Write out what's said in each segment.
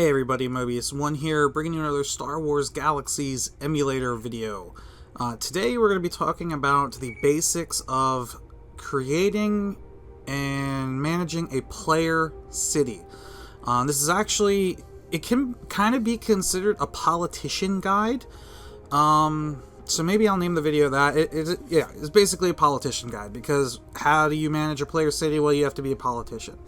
Hey everybody, Mobius1 here, bringing you another Star Wars Galaxies emulator video. Today we're going to be talking about the basics of creating and managing a player city. This is actually, it can kind of be considered a politician guide. So maybe I'll name the video that. It's basically a politician guide, because how do you manage a player city? Well, you have to be a politician.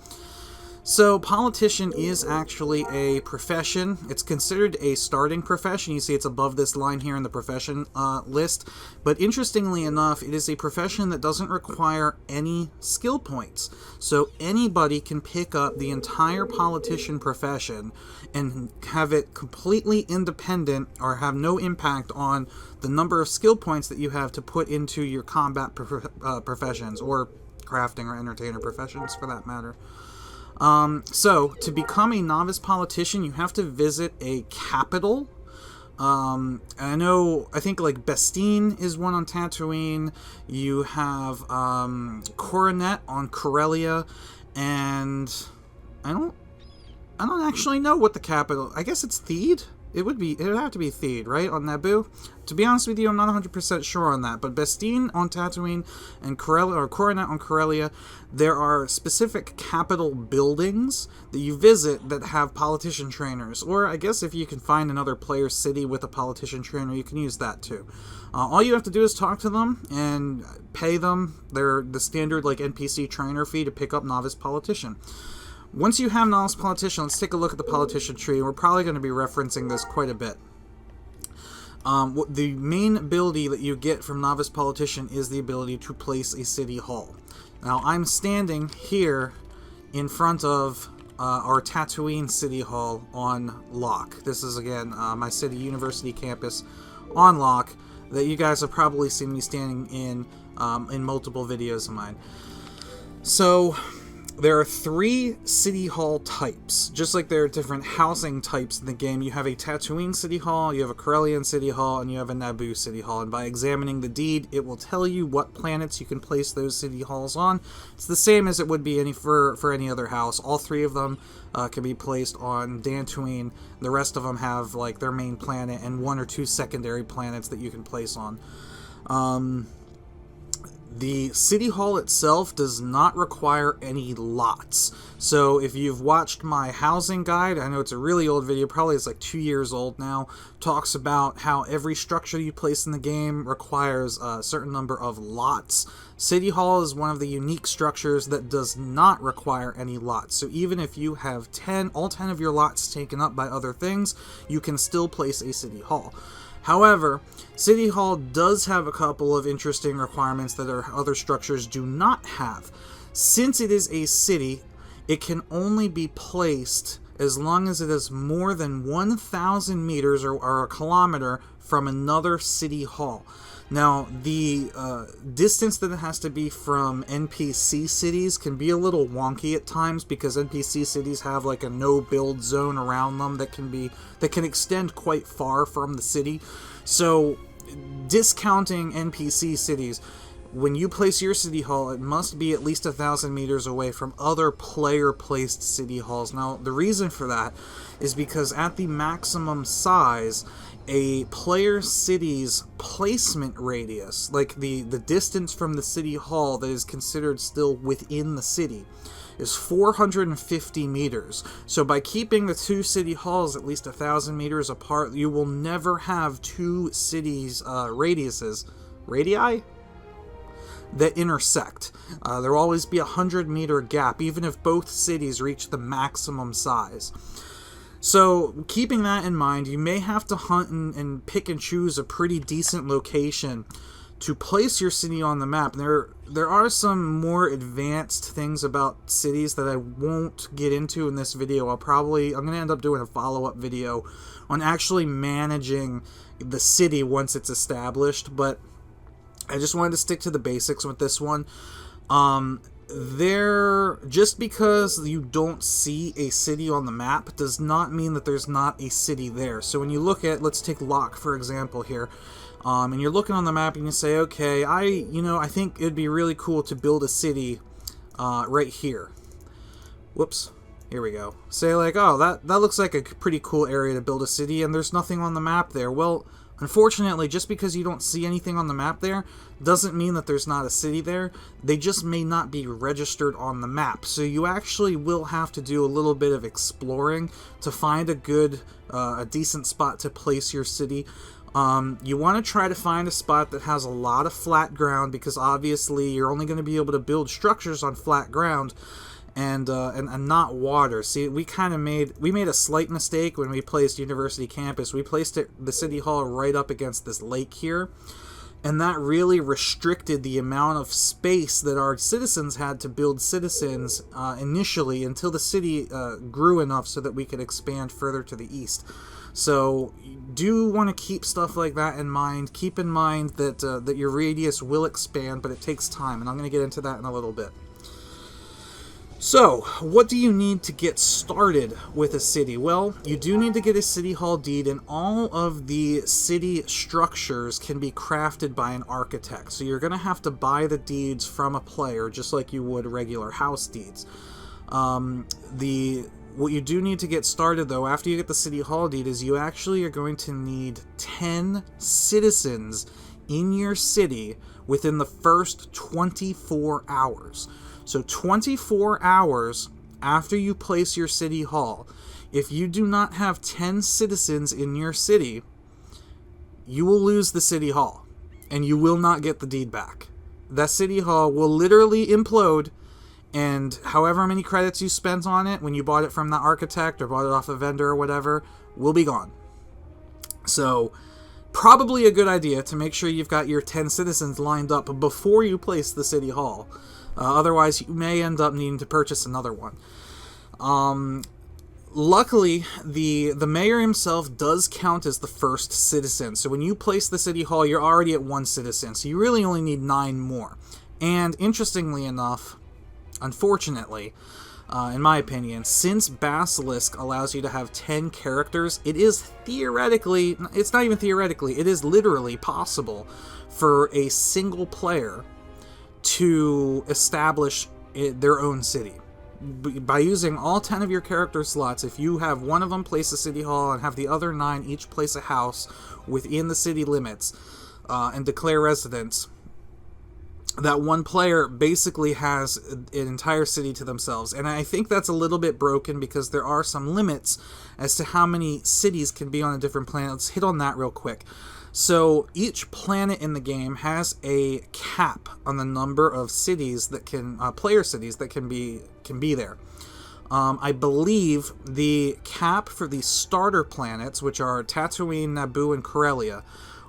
So, politician is actually a profession. It's considered a starting profession. You see it's above this line here in the profession list. But interestingly enough, it is a profession that doesn't require any skill points. So, anybody can pick up the entire politician profession and have it completely independent or have no impact on the number of skill points that you have to put into your combat professions, or crafting or entertainer professions for that matter. So, to become a novice politician, you have to visit a capital. I think like Bestine is one on Tatooine. You have, Coronet on Corellia, and I don't actually know what the capital, I guess it's Theed? It would have to be Theed, right, on Naboo? To be honest with you, I'm not 100% sure on that, but Bestine on Tatooine and Coronet on Corellia, there are specific capital buildings that you visit that have politician trainers, or I guess if you can find another player city with a politician trainer, you can use that too. All you have to do is talk to them and pay them the standard like NPC trainer fee to pick up novice politician. Once you have novice politician, let's take a look at the politician tree. We're probably going to be referencing this quite a bit. The main ability that you get from novice politician is the ability to place a city hall. Now, I'm standing here in front of our Tatooine City Hall on lock. This is, again, my city university campus on lock that you guys have probably seen me standing in multiple videos of mine. So, there are 3 City Hall types. Just like there are different housing types in the game, you have a Tatooine City Hall, you have a Corellian City Hall, and you have a Naboo City Hall. And by examining the deed, it will tell you what planets you can place those City Halls on. It's the same as it would be for any other house. All 3 of them can be placed on Dantooine. The rest of them have like their main planet and 1 or 2 secondary planets that you can place on. The City Hall itself does not require any lots. So if you've watched my housing guide, I know it's a really old video, probably it's like 2 years old now, talks about how every structure you place in the game requires a certain number of lots. City Hall is one of the unique structures that does not require any lots. So even if you have all 10 of your lots taken up by other things, you can still place a City Hall. However, City Hall does have a couple of interesting requirements that other structures do not have. Since it is a city, it can only be placed as long as it is more than 1,000 meters or a kilometer from another City Hall. Now, the distance that it has to be from NPC cities can be a little wonky at times, because NPC cities have like a no-build zone around them that can extend quite far from the city. So, discounting NPC cities, when you place your City Hall, it must be at least 1,000 meters away from other player-placed City Halls. Now, the reason for that is because at the maximum size, a player city's placement radius, like the distance from the City Hall that is considered still within the city, is 450 meters. So by keeping the 2 City Halls at least 1,000 meters apart, you will never have 2 cities' radii? That intersect. There will always be a 100-meter gap, even if both cities reach the maximum size. So, keeping that in mind, you may have to hunt and pick and choose a pretty decent location to place your city on the map. There are some more advanced things about cities that I won't get into in this video. I'm going to end up doing a follow-up video on actually managing the city once it's established, but I just wanted to stick to the basics with this one. Just because you don't see a city on the map does not mean that there's not a city there. So when you look at, let's take Locke for example here, and you're looking on the map and you say, okay, I think it'd be really cool to build a city right here. Whoops. here we go. Say like, oh, that looks like a pretty cool area to build a city, and there's nothing on the map there. Well, unfortunately, just because you don't see anything on the map there doesn't mean that there's not a city there. They just may not be registered on the map. So you actually will have to do a little bit of exploring to find a good, a decent spot to place your city. You want to try to find a spot that has a lot of flat ground, because obviously you're only going to be able to build structures on flat ground. And not water. See, we made a slight mistake when we placed University Campus. We placed the City Hall right up against this lake here, and that really restricted the amount of space that our citizens had to build citizens initially, until the city grew enough so that we could expand further to the east. So you do want to keep stuff like that in mind. Keep in mind that that your radius will expand, but it takes time, and I'm going to get into that in a little bit. So, what do you need to get started with a city? Well, you do need to get a city hall deed, and all of the city structures can be crafted by an architect. So you're going to have to buy the deeds from a player, just like you would regular house deeds. What you do need to get started, though, after you get the city hall deed, is you actually are going to need 10 citizens in your city within the first 24 hours. So 24 hours after you place your city hall, if you do not have 10 citizens in your city, you will lose the city hall, and you will not get the deed back. That city hall will literally implode, and however many credits you spent on it when you bought it from the architect or bought it off a vendor or whatever will be gone. So probably a good idea to make sure you've got your 10 citizens lined up before you place the city hall. Otherwise, you may end up needing to purchase another one. Luckily, the mayor himself does count as the first citizen. So when you place the city hall, you're already at 1 citizen. So you really only need 9 more. And interestingly enough, unfortunately, in my opinion, since Basilisk allows you to have 10 characters, it is theoretically, it's not even theoretically, it is literally possible for a single player to establish their own city. By using all 10 of your character slots, if you have one of them place a city hall and have the other 9 each place a house within the city limits and declare residence, that one player basically has an entire city to themselves. And I think that's a little bit broken because there are some limits as to how many cities can be on a different planet. Let's hit on that real quick. So each planet in the game has a cap on the number of cities that can, player cities that can be there. I believe the cap for the starter planets, which are Tatooine, Naboo, and Corellia,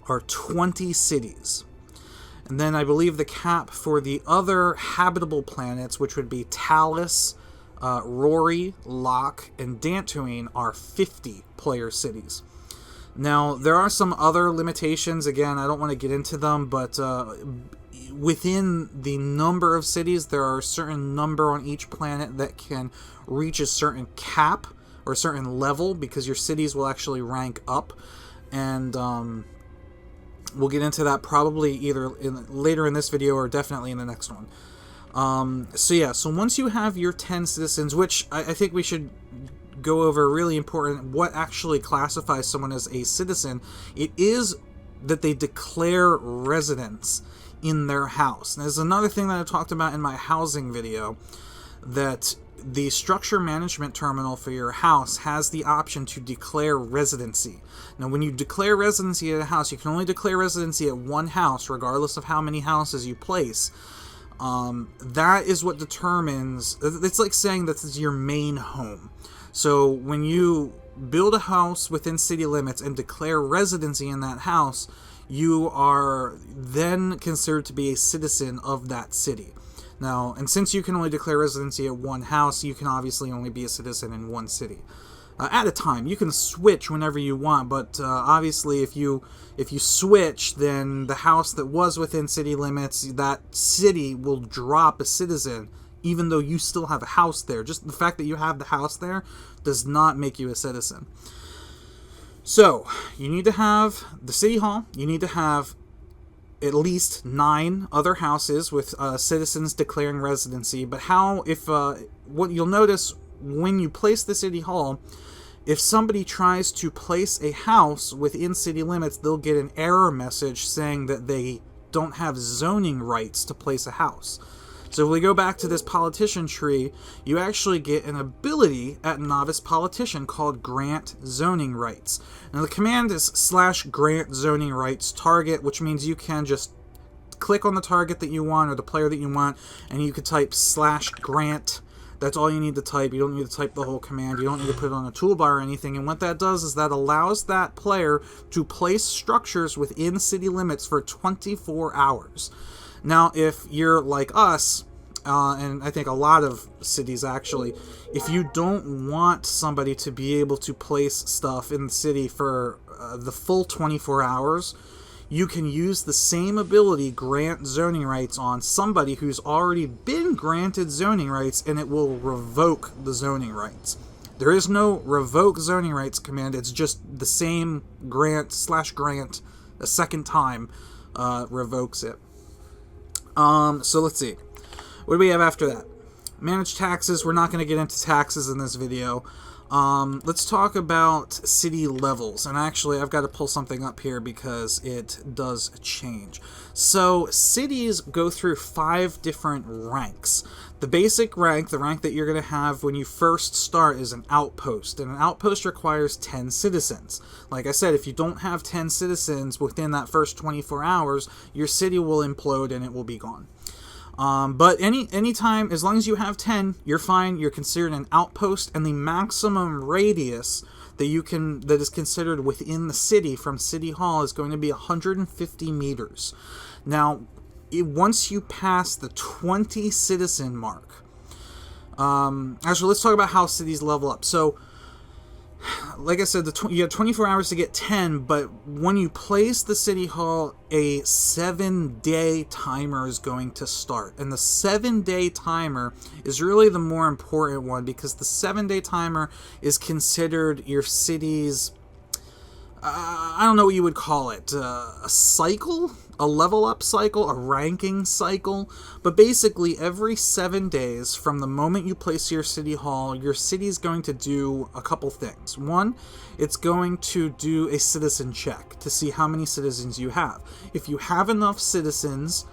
are 20 cities. And then I believe the cap for the other habitable planets, which would be Talos, Rory, Locke, and Dantooine, are 50 player cities. Now, there are some other limitations. Again, I don't want to get into them, but within the number of cities, there are a certain number on each planet that can reach a certain cap or a certain level, because your cities will actually rank up. And we'll get into that probably either later in this video or definitely in the next one. So once you have your 10 citizens, which I think we should go over really important, what actually classifies someone as a citizen, it is that they declare residence in their house. And there's another thing that I talked about in my housing video, that the structure management terminal for your house has the option to declare residency. Now, when you declare residency at a house, you can only declare residency at one house, regardless of how many houses you place. That is what determines, it's like saying that this is your main home. So when you build a house within city limits and declare residency in that house, you are then considered to be a citizen of that city. Now, and since you can only declare residency at one house, you can obviously only be a citizen in one city at a time. You can switch whenever you want, but obviously if you switch, then the house that was within city limits, that city will drop a citizen, even though you still have a house there. Just the fact that you have the house there does not make you a citizen. So, you need to have the city hall, you need to have at least 9 other houses with citizens declaring residency. But what you'll notice when you place the city hall, if somebody tries to place a house within city limits, they'll get an error message saying that they don't have zoning rights to place a house. So if we go back to this politician tree, you actually get an ability at Novice Politician called Grant Zoning Rights. Now the command is /grant zoning rights target, which means you can just click on the target that you want or the player that you want, and you could type /grant. That's all you need to type. You don't need to type the whole command. You don't need to put it on a toolbar or anything. And what that does is that allows that player to place structures within city limits for 24 hours. Now, if you're like us, and I think a lot of cities actually, if you don't want somebody to be able to place stuff in the city for the full 24 hours, you can use the same ability, grant zoning rights, on somebody who's already been granted zoning rights, and it will revoke the zoning rights. There is no revoke zoning rights command. It's just the same grant a second time revokes it. So let's see. What do we have after that? Manage taxes. We're not going to get into taxes in this video. Let's talk about city levels. And actually, I've got to pull something up here because it does change. So cities go through 5 different ranks. The basic rank, the rank that you're going to have when you first start, is an outpost. And an outpost requires 10 citizens. Like I said, if you don't have 10 citizens within that first 24 hours, your city will implode and it will be gone. But anytime, as long as you have 10, you're fine. You're considered an outpost, and the maximum radius that is considered within the city from City Hall is going to be 150 meters. Now, once you pass the 20 citizen mark, actually, let's talk about how cities level up. So, like I said, you have 24 hours to get 10, but when you place the City Hall, a 7-day timer is going to start. And the 7-day timer is really the more important one, because the 7-day timer is considered your city's, I don't know what you would call it, a cycle? A level up cycle, a ranking cycle. But basically, every 7 days from the moment you place your city hall, your city is going to do a couple things. One, it's going to do a citizen check to see how many citizens you have. If you have enough citizens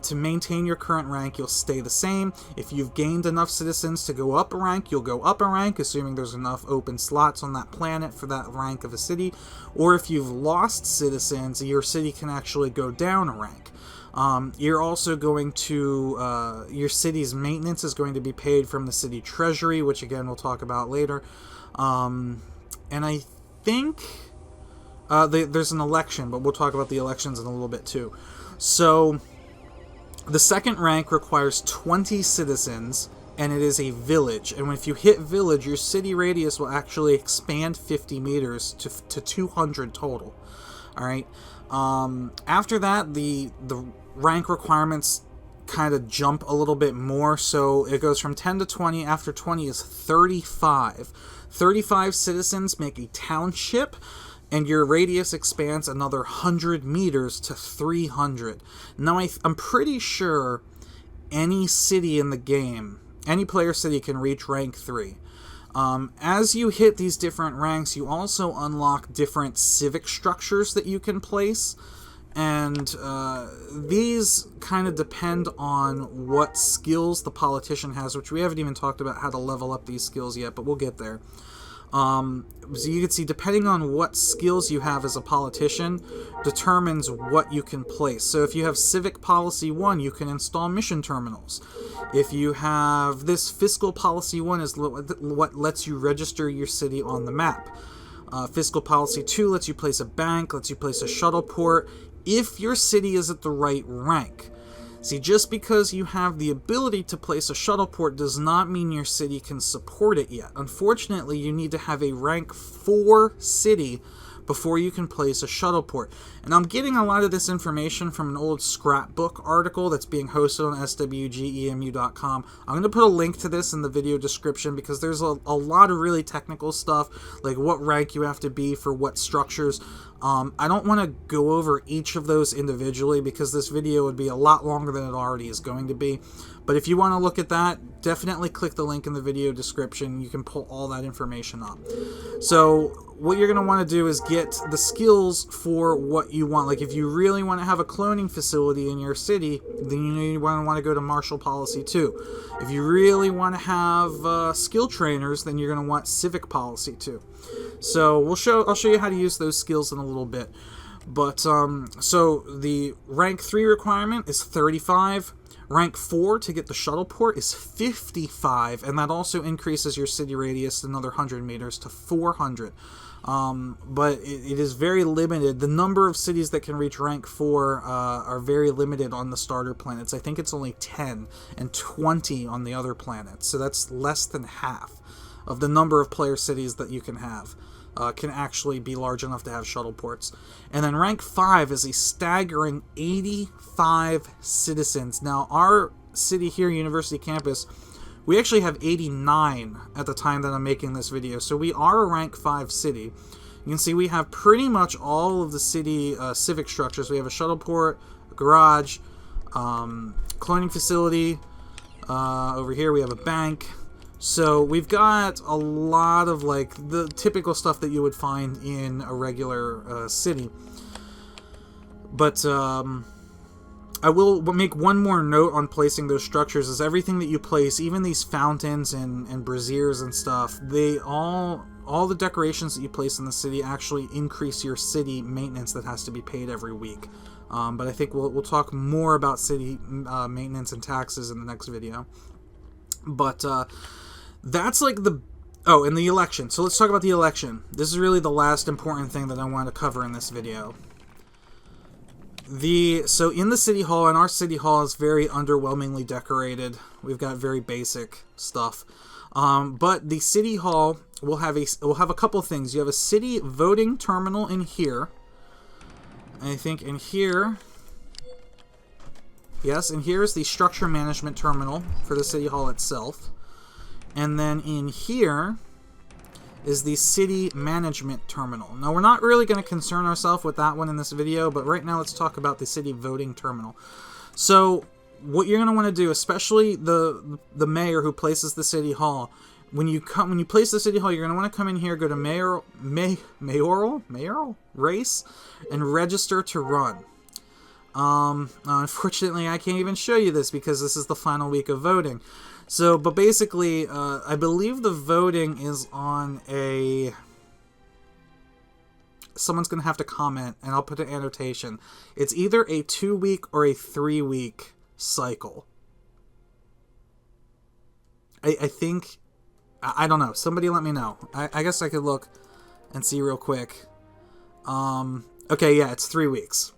to maintain your current rank, you'll stay the same. If you've gained enough citizens to go up a rank, you'll go up a rank, assuming there's enough open slots on that planet for that rank of a city. Or if you've lost citizens, your city can actually go down a rank. You're also going to, your city's maintenance is going to be paid from the city treasury, which again we'll talk about later. And I think there's an election, but we'll talk about the elections in a little bit too. So the second rank requires 20 citizens, and it is a village. And if you hit village, your city radius will actually expand 50 meters to 200 total. All right. After that, the rank requirements kind of jump a little bit more. So it goes from 10 to 20. After 20 is 35. 35 citizens make a township, and your radius expands another 100 meters to 300. Now, I'm pretty sure any city in the game, any player city, can reach rank 3. As you hit these different ranks, you also unlock different civic structures that you can place. And these kind of depend on what skills the politician has, which we haven't even talked about how to level up these skills yet, but we'll get there. So you can see, depending on what skills you have as a politician, determines what you can place. So if you have Civic Policy 1, you can install mission terminals. If you have this Fiscal Policy 1 is what lets you register your city on the map. Fiscal Policy 2 lets you place a bank, lets you place a shuttle port, if your city is at the right rank. See, just because you have the ability to place a shuttle port does not mean your city can support it yet. Unfortunately, you need to have a rank 4 city before you can place a shuttle port. And I'm getting a lot of this information from an old scrapbook article that's being hosted on SWGEmu.com. I'm going to put a link to this in the video description because there's a lot of really technical stuff, like what rank you have to be for what structures. I don't want to go over each of those individually because this video would be a lot longer than it already is going to be. But if you want to look at that, definitely click the link in the video description. You can pull all that information up. So what you're going to want to do is get the skills for what you want. Like if you really want to have a cloning facility in your city, then you want to go to Marshall Policy 2. If you really want to have skill trainers, then you're going to want Civic Policy 2. So I'll show you how to use those skills in a little bit. But so the rank 3 requirement is 35. Rank 4 to get the shuttle port is 55, and that also increases your city radius another 100 meters to 400. But it is very limited. The number of cities that can reach rank 4 are very limited on the starter planets. I think it's only 10 and 20 on the other planets, so that's less than half of the number of player cities that you can have. Can actually be large enough to have shuttle ports. And then rank 5 is a staggering 85 citizens. Now, our city here, University Campus, we actually have 89 at the time that I'm making this video. So we are a rank 5 city. You can see we have pretty much all of the city civic structures. We have a shuttle port, a garage, cloning facility. Over here we have a bank. So we've got a lot of like the typical stuff that you would find in a regular city. But I will make one more note on placing those structures is everything that you place, even these fountains and braziers and stuff, they all the decorations that you place in the city actually increase your city maintenance that has to be paid every week. But I think we'll talk more about city maintenance and taxes in the next video. But that's like the... Oh, and the election. So let's talk about the election. This is really the last important thing that I want to cover in this video. So in the City Hall, and our City Hall is very underwhelmingly decorated. We've got very basic stuff. But the City Hall will have a couple things. You have a city voting terminal in here. I think in here... Yes, and here's the structure management terminal for the City Hall itself. And then in here is the city management terminal. Now, we're not really going to concern ourselves with that one in this video, but right now let's talk about the city voting terminal. So what you're going to want to do, especially the mayor who places the City Hall, when you place the City Hall, you're going to want to come in here, go to mayoral race, and register to run. Unfortunately, I can't even show you this because this is the final week of voting. So, but basically, I believe the voting is on a... Someone's going to have to comment, and I'll put an annotation. It's either a 2-week or a 3-week cycle. I think... I don't know. Somebody let me know. I guess I could look and see real quick. Okay, yeah, it's 3 weeks.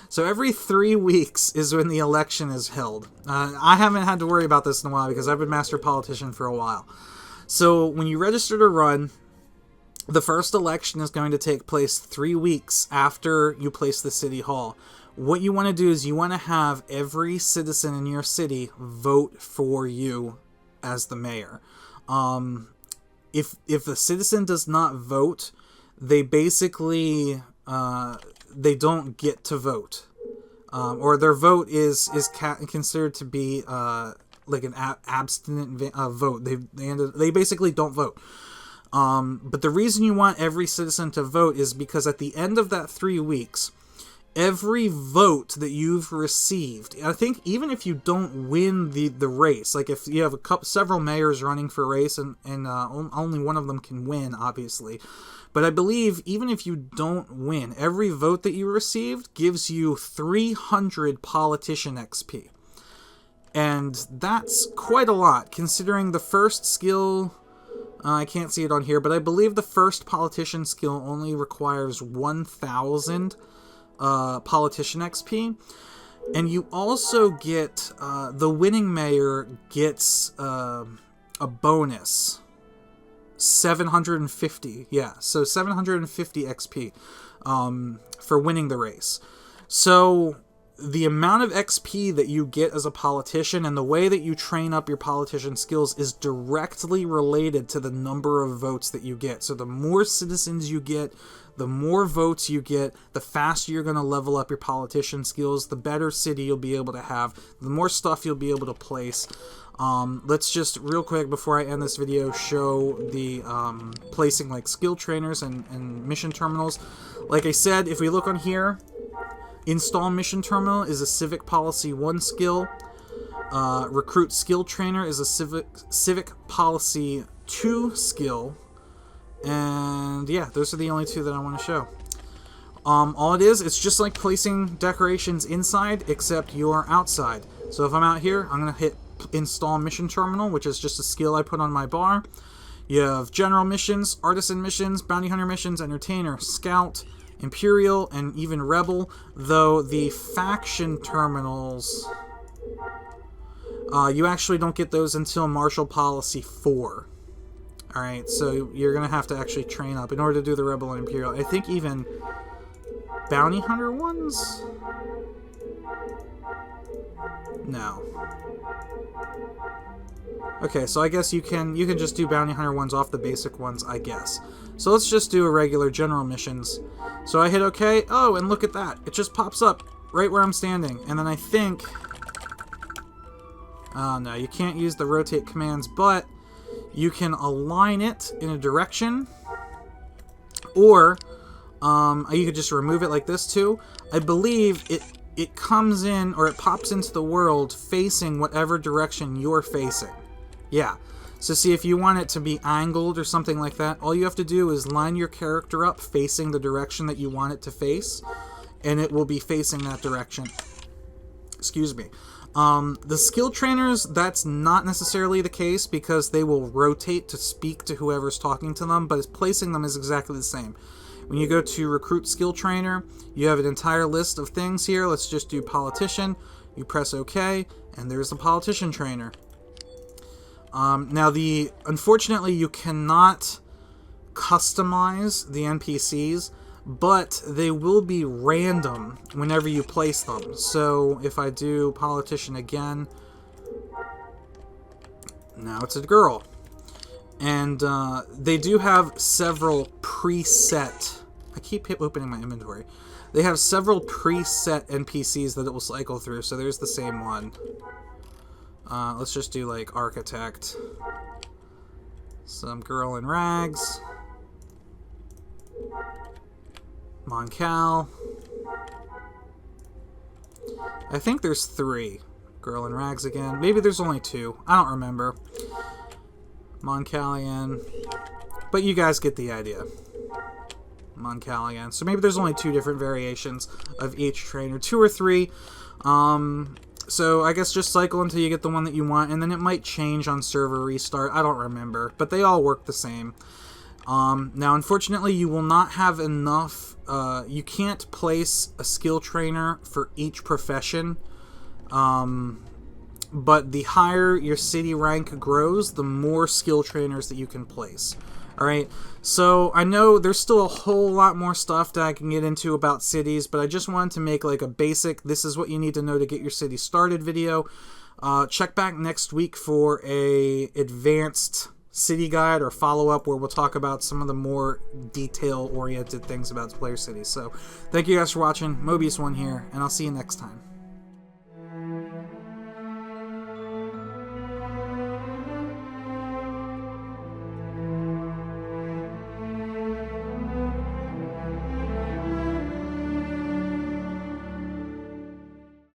So every 3 weeks is when the election is held. I haven't had to worry about this in a while because I've been Master Politician for a while. So when you register to run, the first election is going to take place 3 weeks after you place the City Hall. What you want to do is you want to have every citizen in your city vote for you as the mayor. If the citizen does not vote, they basically... they don't get to vote, or their vote is considered to be like an abstinent vote. They basically don't vote. But the reason you want every citizen to vote is because at the end of that 3 weeks, every vote that you've received, I think even if you don't win the race, like if you have several mayors running for a race and only one of them can win, obviously. But I believe even if you don't win, every vote that you received gives you 300 politician XP. And that's quite a lot, considering the first skill... I can't see it on here, but I believe the first politician skill only requires 1,000 politician XP. And you also get... the winning mayor gets a bonus. 750. Yeah, so 750 XP for winning the race. So the amount of XP that you get as a politician and the way that you train up your politician skills is directly related to the number of votes that you get. So the more citizens you get, the more votes you get, the faster you're going to level up your politician skills, the better city you'll be able to have, the more stuff you'll be able to place. Let's just real quick before I end this video show the placing like skill trainers and mission terminals. Like I said, if we look on here, install mission terminal is a Civic Policy 1 skill. Recruit skill trainer is a Civic Policy 2 skill. And yeah, those are the only two that I want to show. All it is, it's just like placing decorations inside, except you're outside. So if I'm out here, I'm going to hit install mission terminal, which is just a skill I put on my bar. You have general missions, artisan missions, bounty hunter missions, entertainer, scout, imperial, and even rebel, though the faction terminals, you actually don't get those until martial policy 4. Alright, so you're gonna have to actually train up in order to do the rebel and imperial. I think even bounty hunter ones? No. Okay, so I guess you can just do bounty hunter ones off the basic ones, I guess. So let's just do a regular general missions. So I hit OK. Oh, and look at that. It just pops up right where I'm standing. And then I think... Oh, no, you can't use the rotate commands, but you can align it in a direction. Or you could just remove it like this, too. I believe it comes in, or it pops into the world facing whatever direction you're facing. Yeah. So see, if you want it to be angled or something like that, all you have to do is line your character up facing the direction that you want it to face, and it will be facing that direction. Excuse me. The skill trainers, that's not necessarily the case because they will rotate to speak to whoever's talking to them, but placing them is exactly the same. When you go to recruit skill trainer, you have an entire list of things here. Let's just do politician. You press OK, and there's the politician trainer. Now, unfortunately, you cannot customize the NPCs, but they will be random whenever you place them. So if I do politician again, now it's a girl. And they do have several preset... I keep opening my inventory. They have several preset NPCs that it will cycle through, so there's the same one. Let's just do, like, architect. Some girl in rags. Moncal. I think there's 3. Girl in rags again. Maybe there's only 2. I don't remember. Moncalian. But you guys get the idea. Moncalian. So maybe there's only 2 different variations of each trainer. 2 or 3. So I guess just cycle until you get the one that you want, and then it might change on server restart. I don't remember. But they all work the same. Now, unfortunately, you will not have enough... you can't place a skill trainer for each profession. But the higher your city rank grows, the more skill trainers that you can place. Alright, so I know there's still a whole lot more stuff that I can get into about cities, but I just wanted to make like a basic, this is what you need to know to get your city started video. Check back next week for a advanced city guide or follow-up where we'll talk about some of the more detail-oriented things about player cities. So, thank you guys for watching. Mobius1 here, and I'll see you next time.